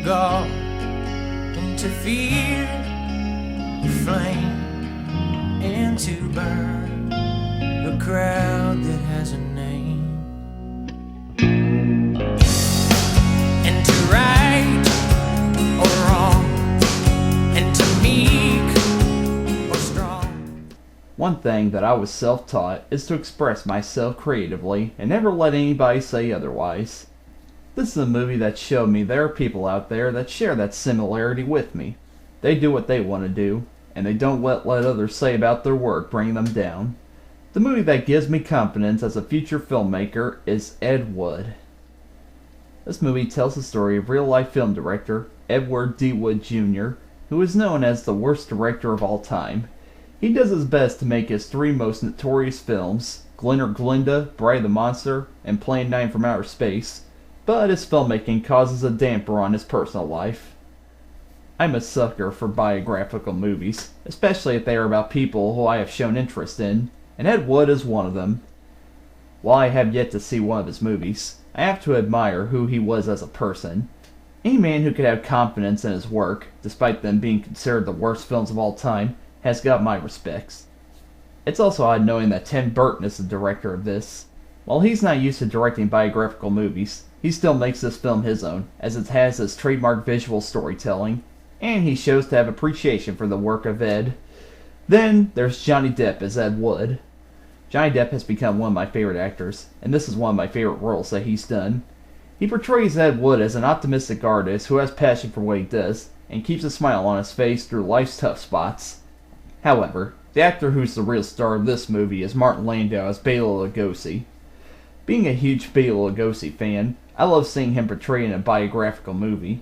God, and to fear the flame, and to burn the crowd that has a name, and to right or wrong, and to meek or strong. One thing that I was self-taught is to express myself creatively and never let anybody say otherwise. This is a movie that showed me there are people out there that share that similarity with me. They do what they want to do, and they don't let others say about their work bring them down. The movie that gives me confidence as a future filmmaker is Ed Wood. This movie tells the story of real-life film director Edward D. Wood Jr., who is known as the worst director of all time. He does his best to make his three most notorious films, Glen or Glinda, Bride the Monster, and Plan 9 from Outer Space, but his filmmaking causes a damper on his personal life. I'm a sucker for biographical movies, especially if they are about people who I have shown interest in, and Ed Wood is one of them. While I have yet to see one of his movies, I have to admire who he was as a person. Any man who could have confidence in his work, despite them being considered the worst films of all time, has got my respects. It's also odd knowing that Tim Burton is the director of this. While he's not used to directing biographical movies, he still makes this film his own, as it has his trademark visual storytelling, and he shows to have appreciation for the work of Ed. Then there's Johnny Depp as Ed Wood. Johnny Depp has become one of my favorite actors, and this is one of my favorite roles that he's done. He portrays Ed Wood as an optimistic artist who has passion for what he does, and keeps a smile on his face through life's tough spots. However, the actor who's the real star of this movie is Martin Landau as Bela Lugosi. Being a huge Bela Lugosi fan, I love seeing him portrayed in a biographical movie.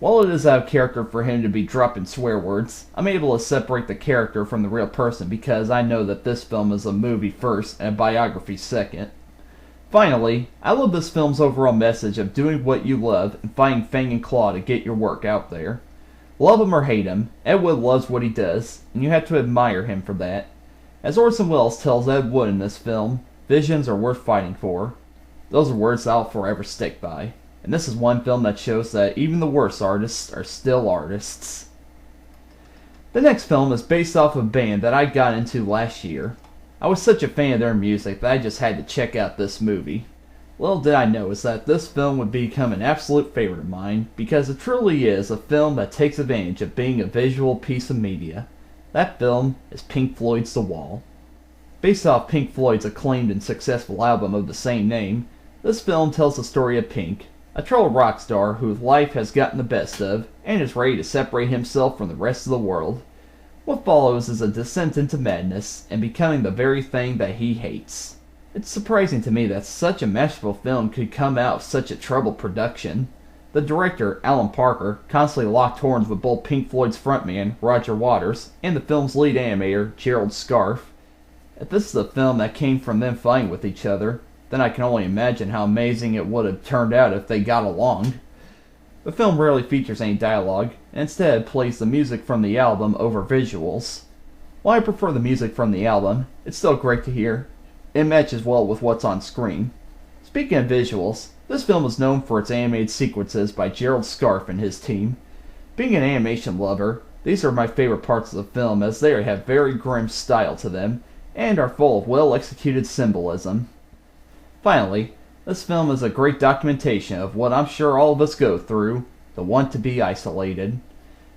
While it is out of character for him to be dropping swear words, I'm able to separate the character from the real person because I know that this film is a movie first and a biography second. Finally, I love this film's overall message of doing what you love and fighting fang and claw to get your work out there. Love him or hate him, Ed Wood loves what he does, and you have to admire him for that. As Orson Welles tells Ed Wood in this film, visions are worth fighting for. Those are words I'll forever stick by. And this is one film that shows that even the worst artists are still artists. The next film is based off of a band that I got into last year. I was such a fan of their music that I just had to check out this movie. Little did I know is that this film would become an absolute favorite of mine because it truly is a film that takes advantage of being a visual piece of media. That film is Pink Floyd's The Wall. Based off Pink Floyd's acclaimed and successful album of the same name, this film tells the story of Pink, a troubled rock star whose life has gotten the best of and is ready to separate himself from the rest of the world. What follows is a descent into madness and becoming the very thing that he hates. It's surprising to me that such a masterful film could come out of such a troubled production. The director, Alan Parker, constantly locked horns with both Pink Floyd's frontman, Roger Waters, and the film's lead animator, Gerald Scarfe. If this is a film that came from them fighting with each other, then I can only imagine how amazing it would have turned out if they got along. The film rarely features any dialogue, and instead plays the music from the album over visuals. While I prefer the music from the album, it's still great to hear. It matches well with what's on screen. Speaking of visuals, this film is known for its animated sequences by Gerald Scarfe and his team. Being an animation lover, these are my favorite parts of the film as they have very grim style to them, and are full of well-executed symbolism. Finally, this film is a great documentation of what I'm sure all of us go through, the want to be isolated.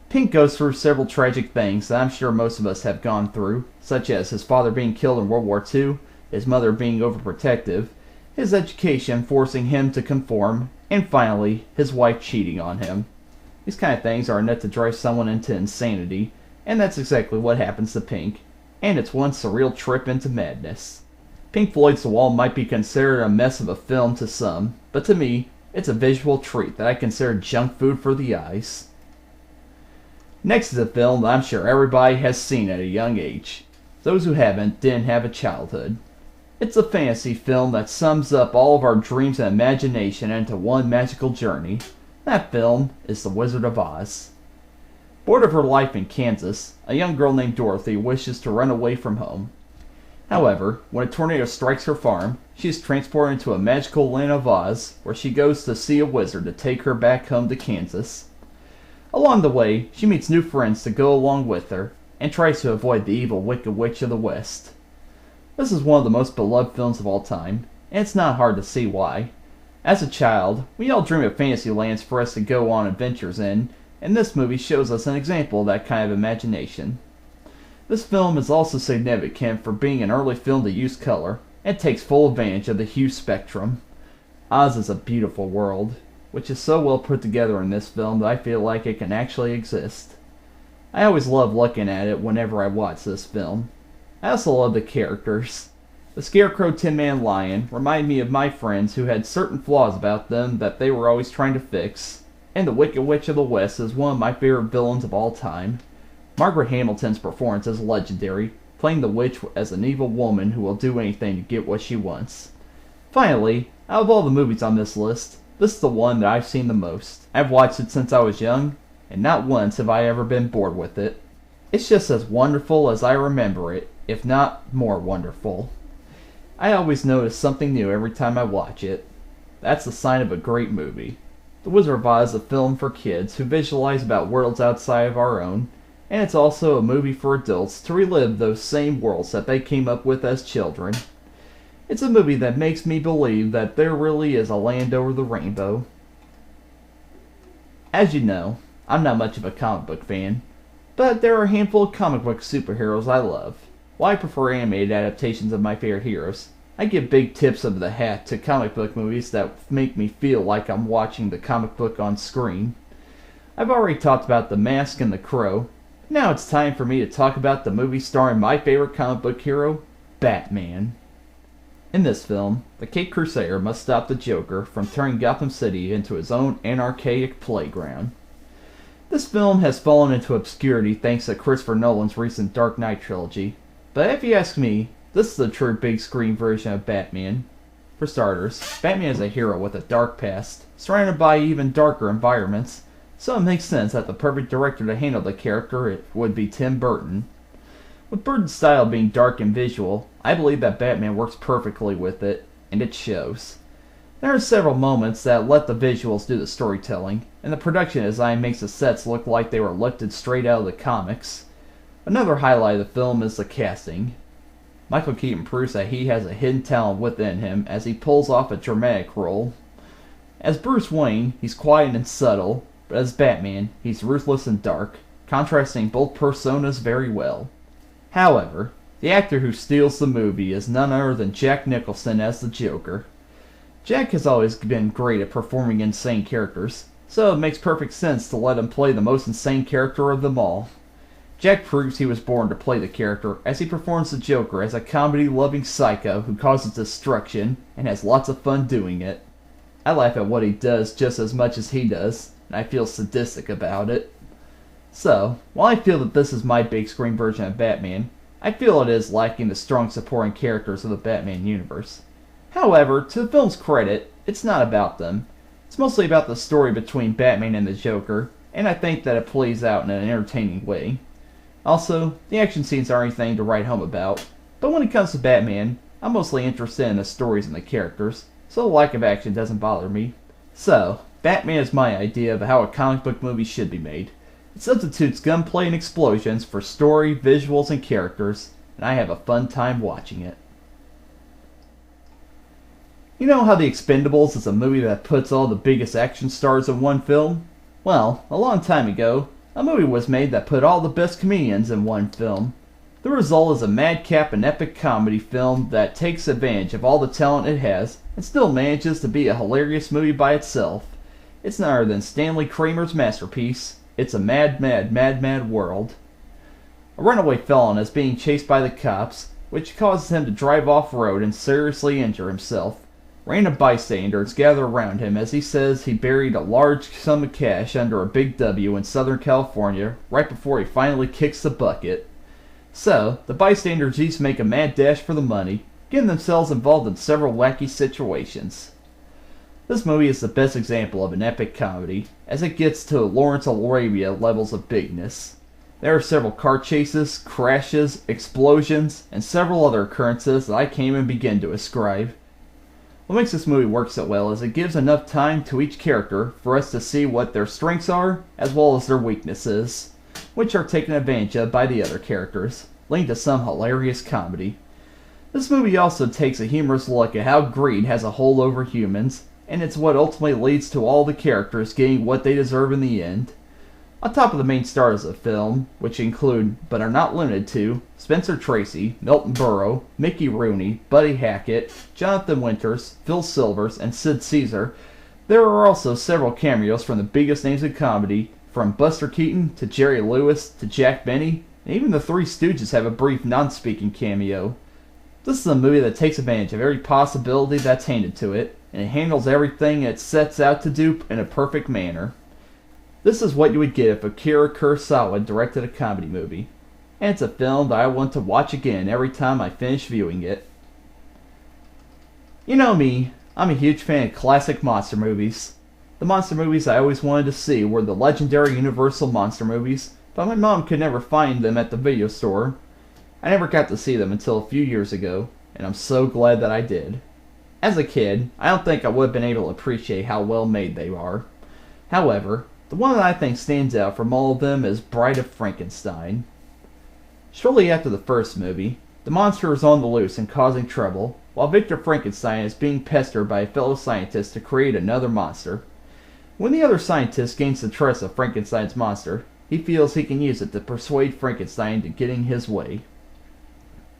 Pink goes through several tragic things that I'm sure most of us have gone through, such as his father being killed in World War II, his mother being overprotective, his education forcing him to conform, and finally, his wife cheating on him. These kind of things are enough to drive someone into insanity, and that's exactly what happens to Pink, and it's one surreal trip into madness. Pink Floyd's The Wall might be considered a mess of a film to some, but to me, it's a visual treat that I consider junk food for the eyes. Next is a film that I'm sure everybody has seen at a young age. Those who haven't didn't have a childhood. It's a fantasy film that sums up all of our dreams and imagination into one magical journey. That film is The Wizard of Oz. Bored of her life in Kansas, a young girl named Dorothy wishes to run away from home. However, when a tornado strikes her farm, she is transported into a magical land of Oz, where she goes to see a wizard to take her back home to Kansas. Along the way, she meets new friends to go along with her, and tries to avoid the evil Wicked Witch of the West. This is one of the most beloved films of all time, and it's not hard to see why. As a child, we all dream of fantasy lands for us to go on adventures in, and this movie shows us an example of that kind of imagination. This film is also significant for being an early film to use color, and takes full advantage of the hue spectrum. Oz is a beautiful world, which is so well put together in this film that I feel like it can actually exist. I always love looking at it whenever I watch this film. I also love the characters. The Scarecrow Tin Man Lion remind me of my friends who had certain flaws about them that they were always trying to fix, and the Wicked Witch of the West is one of my favorite villains of all time. Margaret Hamilton's performance is legendary, playing the witch as an evil woman who will do anything to get what she wants. Finally, out of all the movies on this list, this is the one that I've seen the most. I've watched it since I was young, and not once have I ever been bored with it. It's just as wonderful as I remember it, if not more wonderful. I always notice something new every time I watch it. That's the sign of a great movie. The Wizard of Oz is a film for kids who visualize about worlds outside of our own, and it's also a movie for adults to relive those same worlds that they came up with as children. It's a movie that makes me believe that there really is a land over the rainbow. As you know, I'm not much of a comic book fan, but there are a handful of comic book superheroes I love. While I prefer animated adaptations of my favorite heroes, I give big tips of the hat to comic book movies that make me feel like I'm watching the comic book on screen. I've already talked about The Mask and The Crow. Now it's time for me to talk about the movie starring my favorite comic book hero, Batman. In this film, the Caped Crusader must stop the Joker from turning Gotham City into his own anarchic playground. This film has fallen into obscurity thanks to Christopher Nolan's recent Dark Knight trilogy, but if you ask me, this is the true big screen version of Batman. For starters, Batman is a hero with a dark past, surrounded by even darker environments, so it makes sense that the perfect director to handle the character would be Tim Burton. With Burton's style being dark and visual, I believe that Batman works perfectly with it, and it shows. There are several moments that let the visuals do the storytelling, and the production design makes the sets look like they were lifted straight out of the comics. Another highlight of the film is the casting. Michael Keaton proves that he has a hidden talent within him as he pulls off a dramatic role. As Bruce Wayne, he's quiet and subtle, but as Batman, he's ruthless and dark, contrasting both personas very well. However, the actor who steals the movie is none other than Jack Nicholson as the Joker. Jack has always been great at performing insane characters, so it makes perfect sense to let him play the most insane character of them all. Jack proves he was born to play the character as he performs the Joker as a comedy-loving psycho who causes destruction and has lots of fun doing it. I laugh at what he does just as much as he does, and I feel sadistic about it. So, while I feel that this is my big screen version of Batman, I feel it is lacking the strong supporting characters of the Batman universe. However, to the film's credit, it's not about them. It's mostly about the story between Batman and the Joker, and I think that it plays out in an entertaining way. Also, the action scenes aren't anything to write home about, but when it comes to Batman, I'm mostly interested in the stories and the characters, so the lack of action doesn't bother me. So, Batman is my idea of how a comic book movie should be made. It substitutes gunplay and explosions for story, visuals, and characters, and I have a fun time watching it. You know how The Expendables is a movie that puts all the biggest action stars in one film? Well, a long time ago, a movie was made that put all the best comedians in one film. The result is a madcap and epic comedy film that takes advantage of all the talent it has and still manages to be a hilarious movie by itself. It's none other than Stanley Kramer's masterpiece, It's a Mad, Mad, Mad, Mad World. A runaway felon is being chased by the cops, which causes him to drive off-road and seriously injure himself. Random bystanders gather around him as he says he buried a large sum of cash under a big W in Southern California right before he finally kicks the bucket. So, the bystanders each make a mad dash for the money, getting themselves involved in several wacky situations. This movie is the best example of an epic comedy, as it gets to Lawrence of Arabia levels of bigness. There are several car chases, crashes, explosions, and several other occurrences that I can't even begin to describe. What makes this movie work so well is it gives enough time to each character for us to see what their strengths are, as well as their weaknesses, which are taken advantage of by the other characters, leading to some hilarious comedy. This movie also takes a humorous look at how greed has a hold over humans, and it's what ultimately leads to all the characters getting what they deserve in the end. On top of the main stars of the film, which include, but are not limited to, Spencer Tracy, Milton Berle, Mickey Rooney, Buddy Hackett, Jonathan Winters, Phil Silvers, and Sid Caesar, there are also several cameos from the biggest names in comedy, from Buster Keaton to Jerry Lewis to Jack Benny, and even the Three Stooges have a brief non-speaking cameo. This is a movie that takes advantage of every possibility that's handed to it, and it handles everything it sets out to do in a perfect manner. This is what you would get if Akira Kurosawa directed a comedy movie, and it's a film that I want to watch again every time I finish viewing it. You know me, I'm a huge fan of classic monster movies. The monster movies I always wanted to see were the legendary Universal monster movies, but my mom could never find them at the video store. I never got to see them until a few years ago, and I'm so glad that I did. As a kid, I don't think I would have been able to appreciate how well made they are. However, the one that I think stands out from all of them is Bride of Frankenstein. Shortly after the first movie, the monster is on the loose and causing trouble, while Victor Frankenstein is being pestered by a fellow scientist to create another monster. When the other scientist gains the trust of Frankenstein's monster, he feels he can use it to persuade Frankenstein into getting his way.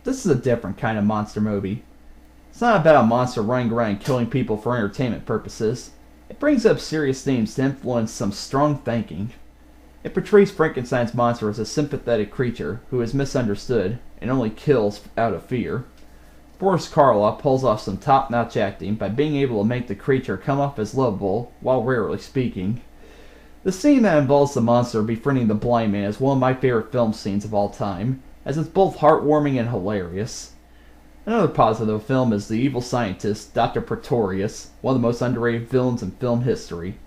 This is a different kind of monster movie. It's not about a monster running around killing people for entertainment purposes. It brings up serious themes to influence some strong thinking. It portrays Frankenstein's monster as a sympathetic creature who is misunderstood and only kills out of fear. Boris Karloff pulls off some top-notch acting by being able to make the creature come off as lovable while rarely speaking. The scene that involves the monster befriending the blind man is one of my favorite film scenes of all time, as it's both heartwarming and hilarious. Another positive of the film is the evil scientist, Dr. Pretorius, one of the most underrated villains in film history.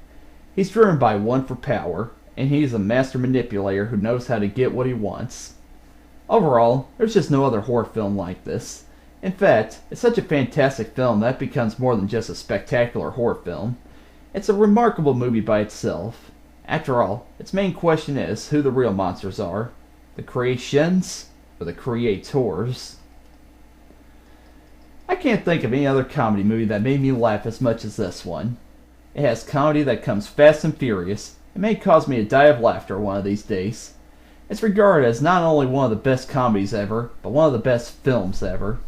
He's driven by one for power, and he's a master manipulator who knows how to get what he wants. Overall, there's just no other horror film like this. In fact, it's such a fantastic film that it becomes more than just a spectacular horror film. It's a remarkable movie by itself. After all, its main question is who the real monsters are. The creations or the creators? I can't think of any other comedy movie that made me laugh as much as this one. It has comedy that comes fast and furious. It may cause me to die of laughter one of these days. It's regarded as not only one of the best comedies ever, but one of the best films ever.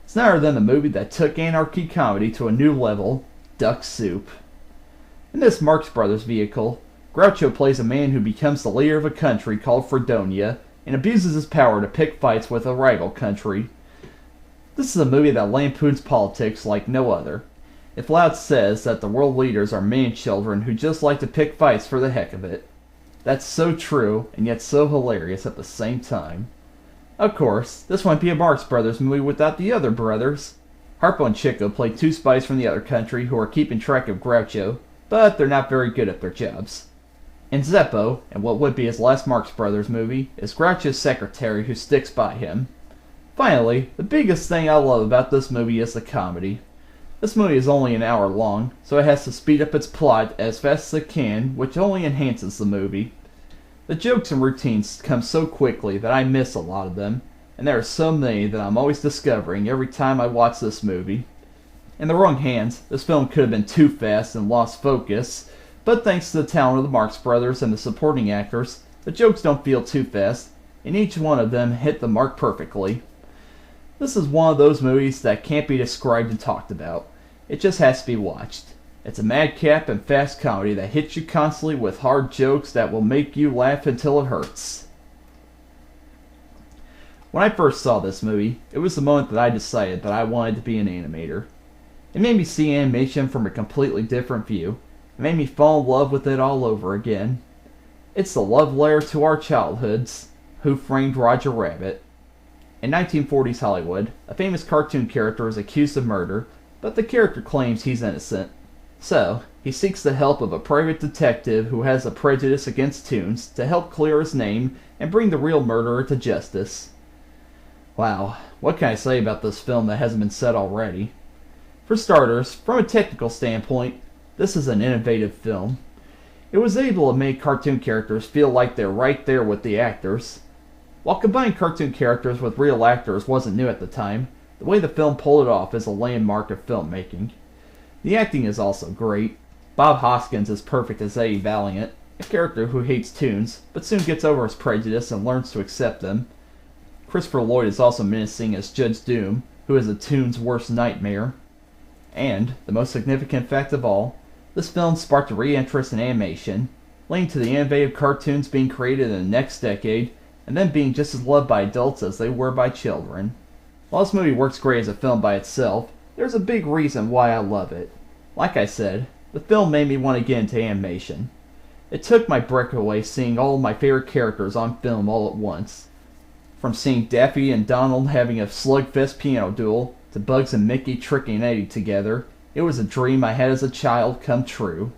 It's none other than the movie that took anarchy comedy to a new level, Duck Soup. In this Marx Brothers vehicle, Groucho plays a man who becomes the leader of a country called Fredonia and abuses his power to pick fights with a rival country. This is a movie that lampoons politics like no other. It flat says that the world leaders are man-children who just like to pick fights for the heck of it. That's so true, and yet so hilarious at the same time. Of course, this wouldn't be a Marx Brothers movie without the other brothers. Harpo and Chico play two spies from the other country who are keeping track of Groucho, but they're not very good at their jobs. And Zeppo, in what would be his last Marx Brothers movie, is Groucho's secretary who sticks by him. Finally, the biggest thing I love about this movie is the comedy. This movie is only an hour long, so it has to speed up its plot as fast as it can, which only enhances the movie. The jokes and routines come so quickly that I miss a lot of them, and there are so many that I'm always discovering every time I watch this movie. In the wrong hands, this film could have been too fast and lost focus, but thanks to the talent of the Marx Brothers and the supporting actors, the jokes don't feel too fast, and each one of them hit the mark perfectly. This is one of those movies that can't be described and talked about. It just has to be watched. It's a madcap and fast comedy that hits you constantly with hard jokes that will make you laugh until it hurts. When I first saw this movie, it was the moment that I decided that I wanted to be an animator. It made me see animation from a completely different view. It made me fall in love with it all over again. It's the love letter to our childhoods, Who Framed Roger Rabbit. In 1940s Hollywood, a famous cartoon character is accused of murder, but the character claims he's innocent. So, he seeks the help of a private detective who has a prejudice against toons to help clear his name and bring the real murderer to justice. Wow, what can I say about this film that hasn't been said already? For starters, from a technical standpoint, this is an innovative film. It was able to make cartoon characters feel like they're right there with the actors. While combining cartoon characters with real actors wasn't new at the time, the way the film pulled it off is a landmark of filmmaking. The acting is also great. Bob Hoskins is perfect as Eddie Valiant, a character who hates toons, but soon gets over his prejudice and learns to accept them. Christopher Lloyd is also menacing as Judge Doom, who is a toon's worst nightmare. And, the most significant fact of all, this film sparked a re-interest in animation, leading to the innovative cartoons being created in the next decade, and then being just as loved by adults as they were by children. While this movie works great as a film by itself, there's a big reason why I love it. Like I said, the film made me want to get into animation. It took my breath away seeing all of my favorite characters on film all at once. From seeing Daffy and Donald having a slugfest piano duel, to Bugs and Mickey tricking Eddie together, it was a dream I had as a child come true.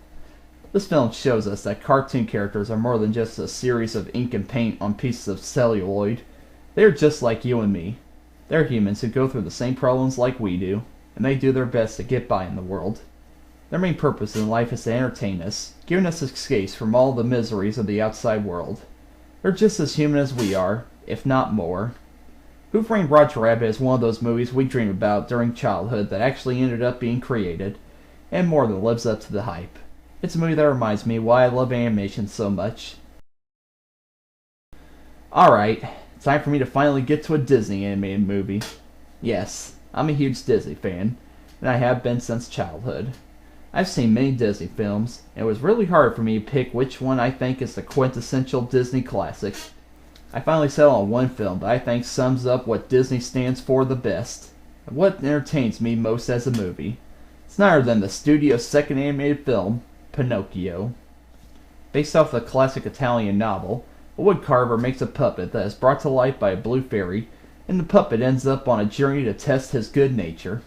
This film shows us that cartoon characters are more than just a series of ink and paint on pieces of celluloid. They're just like you and me. They're humans who go through the same problems like we do, and they do their best to get by in the world. Their main purpose in life is to entertain us, giving us escapes from all the miseries of the outside world. They're just as human as we are, if not more. Who Framed Roger Rabbit is one of those movies we dream about during childhood that actually ended up being created, and more than lives up to the hype. It's a movie that reminds me why I love animation so much. Alright, time for me to finally get to a Disney animated movie. Yes, I'm a huge Disney fan, and I have been since childhood. I've seen many Disney films, and it was really hard for me to pick which one I think is the quintessential Disney classic. I finally settled on one film that I think sums up what Disney stands for the best, and what entertains me most as a movie. It's none other than the studio's second animated film, Pinocchio. Based off the classic Italian novel, a woodcarver makes a puppet that is brought to life by a blue fairy, and the puppet ends up on a journey to test his good nature.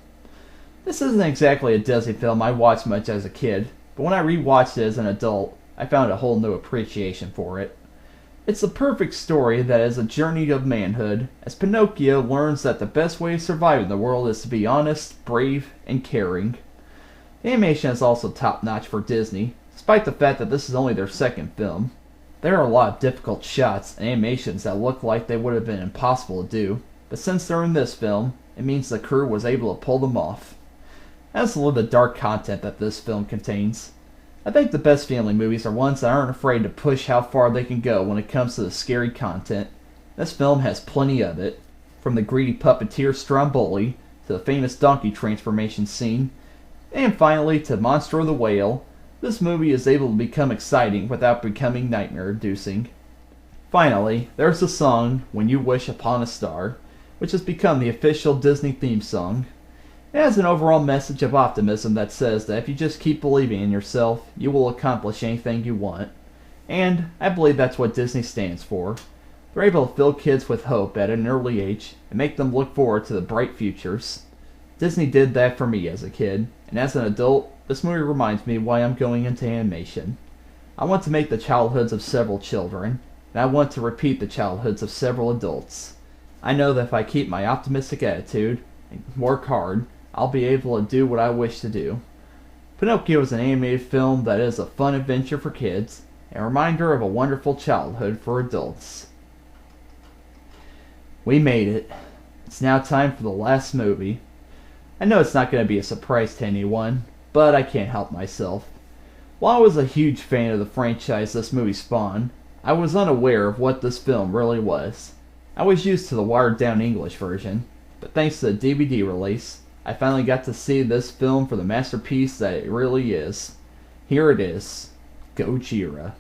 This isn't exactly a Disney film I watched much as a kid, but when I rewatched it as an adult, I found a whole new appreciation for it. It's the perfect story that is a journey of manhood, as Pinocchio learns that the best way to survive in the world is to be honest, brave, and caring. The animation is also top-notch for Disney, despite the fact that this is only their second film. There are a lot of difficult shots and animations that look like they would have been impossible to do, but since they're in this film, it means the crew was able to pull them off. That's a little bit of dark content that this film contains. I think the best family movies are ones that aren't afraid to push how far they can go when it comes to the scary content. This film has plenty of it, from the greedy puppeteer Stromboli, to the famous donkey transformation scene, and finally to Monster of the Whale. This movie is able to become exciting without becoming nightmare-inducing. Finally, there's the song When You Wish Upon a Star, which has become the official Disney theme song. It has an overall message of optimism that says that if you just keep believing in yourself, you will accomplish anything you want. And I believe that's what Disney stands for. They're able to fill kids with hope at an early age and make them look forward to the bright futures. Disney did that for me as a kid, and as an adult, this movie reminds me why I'm going into animation. I want to make the childhoods of several children, and I want to repeat the childhoods of several adults. I know that if I keep my optimistic attitude and work hard, I'll be able to do what I wish to do. Pinocchio is an animated film that is a fun adventure for kids, and a reminder of a wonderful childhood for adults. We made it. It's now time for the last movie. I know it's not going to be a surprise to anyone, but I can't help myself. While I was a huge fan of the franchise this movie spawned, I was unaware of what this film really was. I was used to the watered-down English version, but thanks to the DVD release, I finally got to see this film for the masterpiece that it really is. Here it is, Gojira.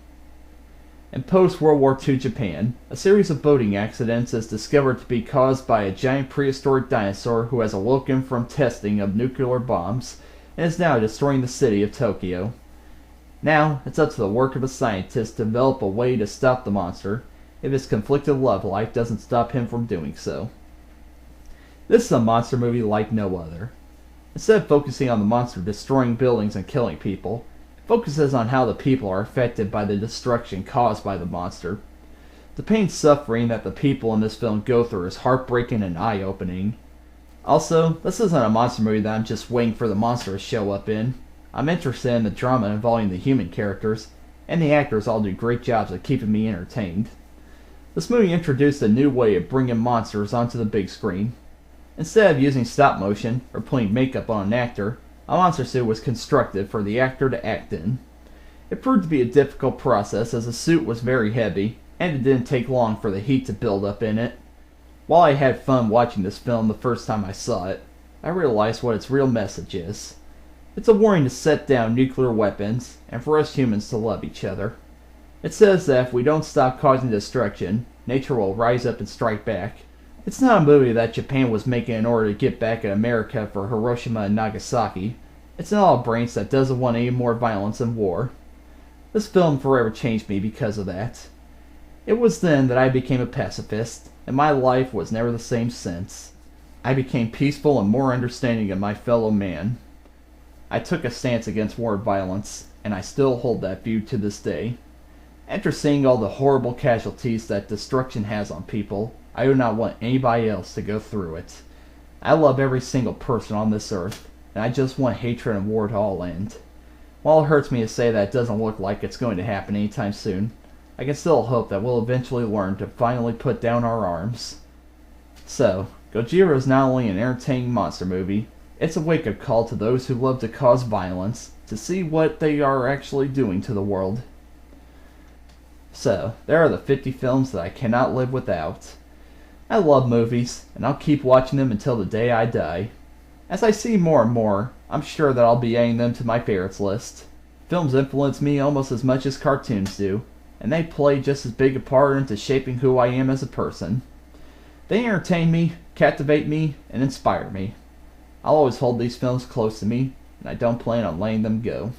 In post-World War II Japan, a series of boating accidents is discovered to be caused by a giant prehistoric dinosaur who has awoken from testing of nuclear bombs and is now destroying the city of Tokyo. Now, it's up to the work of a scientist to develop a way to stop the monster, if his conflicted love life doesn't stop him from doing so. This is a monster movie like no other. Instead of focusing on the monster destroying buildings and killing people, it focuses on how the people are affected by the destruction caused by the monster. The pain and suffering that the people in this film go through is heartbreaking and eye-opening. Also, this isn't a monster movie that I'm just waiting for the monster to show up in. I'm interested in the drama involving the human characters, and the actors all do great jobs of keeping me entertained. This movie introduced a new way of bringing monsters onto the big screen. Instead of using stop motion or putting makeup on an actor, a monster suit was constructed for the actor to act in. It proved to be a difficult process as the suit was very heavy, and it didn't take long for the heat to build up in it. While I had fun watching this film the first time I saw it, I realized what its real message is. It's a warning to set down nuclear weapons and for us humans to love each other. It says that if we don't stop causing destruction, nature will rise up and strike back. It's not a movie that Japan was making in order to get back at America for Hiroshima and Nagasaki. It's an all brains that doesn't want any more violence and war. This film forever changed me because of that. It was then that I became a pacifist, and my life was never the same since. I became peaceful and more understanding of my fellow man. I took a stance against war violence, and I still hold that view to this day. After seeing all the horrible casualties that destruction has on people, I do not want anybody else to go through it. I love every single person on this earth, and I just want hatred and war to all end. While it hurts me to say that it doesn't look like it's going to happen anytime soon, I can still hope that we'll eventually learn to finally put down our arms. So, Gojira is not only an entertaining monster movie, it's a wake-up call to those who love to cause violence, to see what they are actually doing to the world. So, there are the 50 films that I cannot live without. I love movies, and I'll keep watching them until the day I die. As I see more and more, I'm sure that I'll be adding them to my favorites list. Films influence me almost as much as cartoons do, and they play just as big a part into shaping who I am as a person. They entertain me, captivate me, and inspire me. I'll always hold these films close to me, and I don't plan on letting them go.